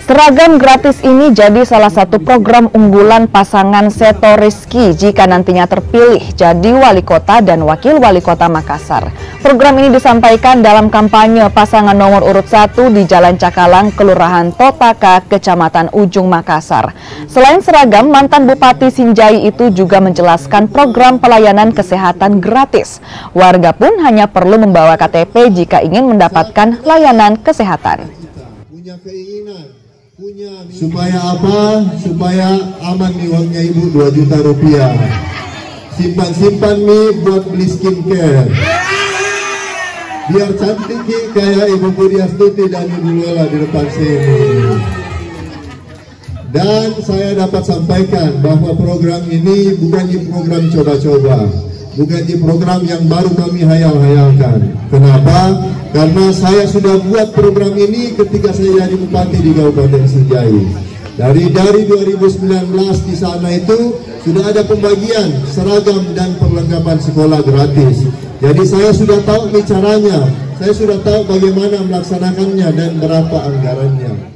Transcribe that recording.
Seragam gratis ini jadi salah satu program unggulan pasangan Seto Rizky jika nantinya terpilih jadi wali kota dan wakil wali kota Makassar. Program ini disampaikan dalam kampanye pasangan nomor urut 1 di Jalan Cakalang, Kelurahan Totaka, Kecamatan Ujung, Makassar. Selain seragam, mantan Bupati Sinjai itu juga menjelaskan program pelayanan kesehatan gratis. Warga pun hanya perlu membawa KTP jika ingin mendapatkan layanan kesehatan. Punya keinginan, supaya apa? Supaya aman nih uangnya ibu 2 juta rupiah. Simpan-simpan nih buat beli skincare. Biar cantik nih kayak Ibu Budi Astuti dan Ibu Lola di depan sini. Dan saya dapat sampaikan bahwa program ini bukan program coba-coba. Bukan di program yang baru kami hayal-hayalkan. Kenapa? Karena saya sudah buat program ini ketika saya jadi bupati di Kabupaten Sinjai. Dari 2019 di sana itu sudah ada pembagian seragam dan perlengkapan sekolah gratis. Jadi saya sudah tahu nih caranya. Saya sudah tahu bagaimana melaksanakannya dan berapa anggarannya.